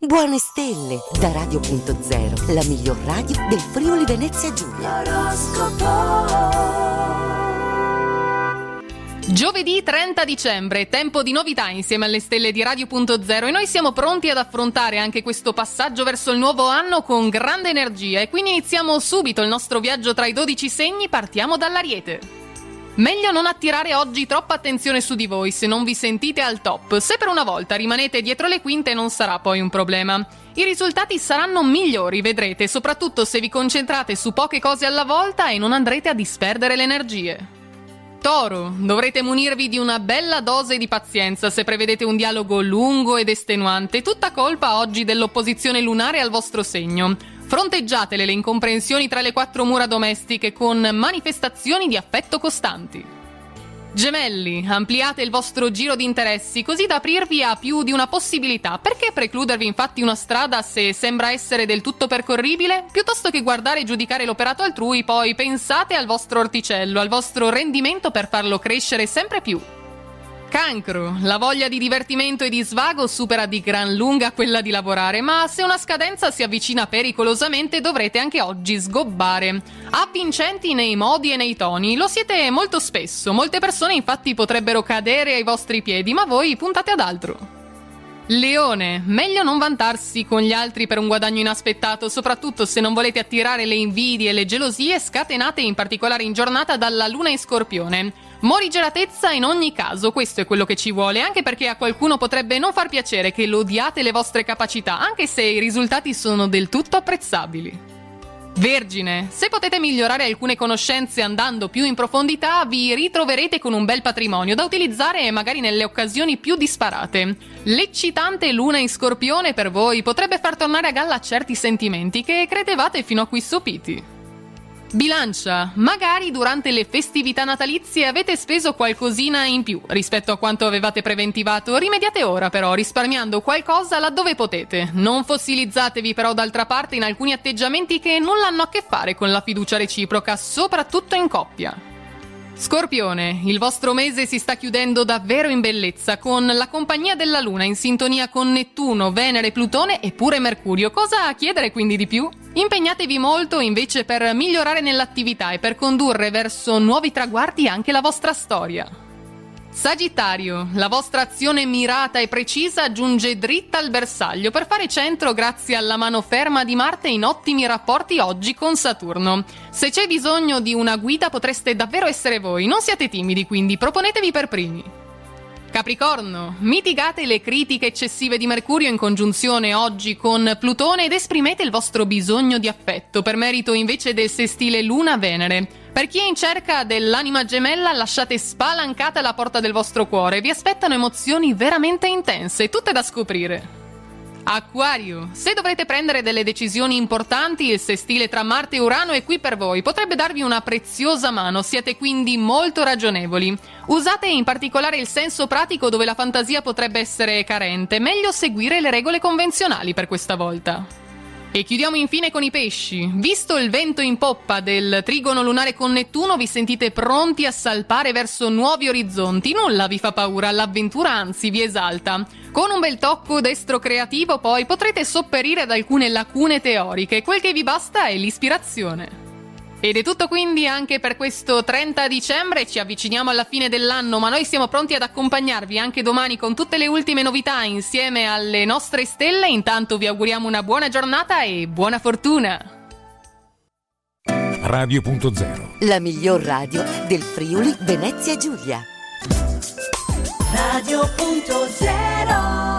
Buone stelle da Radio.0, la miglior radio del Friuli Venezia Giulia. Giovedì 30 dicembre, tempo di novità insieme alle stelle di Radio.0 e noi siamo pronti ad affrontare anche questo passaggio verso il nuovo anno con grande energia e quindi iniziamo subito il nostro viaggio tra i 12 segni, partiamo dall'Ariete. Meglio non attirare oggi troppa attenzione su di voi se non vi sentite al top. Se per una volta rimanete dietro le quinte non sarà poi un problema. I risultati saranno migliori, vedrete, soprattutto se vi concentrate su poche cose alla volta e non andrete a disperdere le energie. Toro, dovrete munirvi di una bella dose di pazienza se prevedete un dialogo lungo ed estenuante, tutta colpa oggi dell'opposizione lunare al vostro segno. Fronteggiatele le incomprensioni tra le quattro mura domestiche con manifestazioni di affetto costanti. Gemelli, ampliate il vostro giro di interessi così da aprirvi a più di una possibilità. Perché precludervi infatti una strada se sembra essere del tutto percorribile? Piuttosto che guardare e giudicare l'operato altrui, poi pensate al vostro orticello, al vostro rendimento per farlo crescere sempre più. Cancro, la voglia di divertimento e di svago supera di gran lunga quella di lavorare, ma se una scadenza si avvicina pericolosamente dovrete anche oggi sgobbare. Avvincenti nei modi e nei toni, lo siete molto spesso, molte persone infatti potrebbero cadere ai vostri piedi, ma voi puntate ad altro. Leone, meglio non vantarsi con gli altri per un guadagno inaspettato, soprattutto se non volete attirare le invidie e le gelosie scatenate in particolare in giornata dalla luna in Scorpione. Morigeratezza in ogni caso, questo è quello che ci vuole, anche perché a qualcuno potrebbe non far piacere che lodiate le vostre capacità, anche se i risultati sono del tutto apprezzabili. Vergine, se potete migliorare alcune conoscenze andando più in profondità, vi ritroverete con un bel patrimonio da utilizzare magari nelle occasioni più disparate. L'eccitante luna in Scorpione per voi potrebbe far tornare a galla certi sentimenti che credevate fino a qui sopiti. Bilancia, magari durante le festività natalizie avete speso qualcosina in più rispetto a quanto avevate preventivato. Rimediate ora però, risparmiando qualcosa laddove potete. Non fossilizzatevi però d'altra parte in alcuni atteggiamenti che nulla hanno a che fare con la fiducia reciproca, soprattutto in coppia. Scorpione, il vostro mese si sta chiudendo davvero in bellezza, con la compagnia della Luna in sintonia con Nettuno, Venere, Plutone e pure Mercurio. Cosa chiedere quindi di più? Impegnatevi molto invece per migliorare nell'attività e per condurre verso nuovi traguardi anche la vostra storia. Sagittario, la vostra azione mirata e precisa giunge dritta al bersaglio per fare centro grazie alla mano ferma di Marte in ottimi rapporti oggi con Saturno. Se c'è bisogno di una guida potreste davvero essere voi, non siate timidi quindi, proponetevi per primi. Capricorno, mitigate le critiche eccessive di Mercurio in congiunzione oggi con Plutone ed esprimete il vostro bisogno di affetto per merito invece del sestile Luna-Venere. Per chi è in cerca dell'anima gemella, lasciate spalancata la porta del vostro cuore, vi aspettano emozioni veramente intense, tutte da scoprire. Acquario, se dovrete prendere delle decisioni importanti, il sestile tra Marte e Urano è qui per voi, potrebbe darvi una preziosa mano, siete quindi molto ragionevoli. Usate in particolare il senso pratico dove la fantasia potrebbe essere carente, meglio seguire le regole convenzionali per questa volta. E chiudiamo infine con i pesci. Visto il vento in poppa del trigono lunare con Nettuno, vi sentite pronti a salpare verso nuovi orizzonti. Nulla vi fa paura, l'avventura anzi vi esalta. Con un bel tocco destro creativo poi potrete sopperire ad alcune lacune teoriche. Quel che vi basta è l'ispirazione. Ed è tutto quindi anche per questo 30 dicembre, ci avviciniamo alla fine dell'anno, ma noi siamo pronti ad accompagnarvi anche domani con tutte le ultime novità insieme alle nostre stelle. Intanto vi auguriamo una buona giornata e buona fortuna! Radio.0, la miglior radio del Friuli Venezia Giulia. Radio.0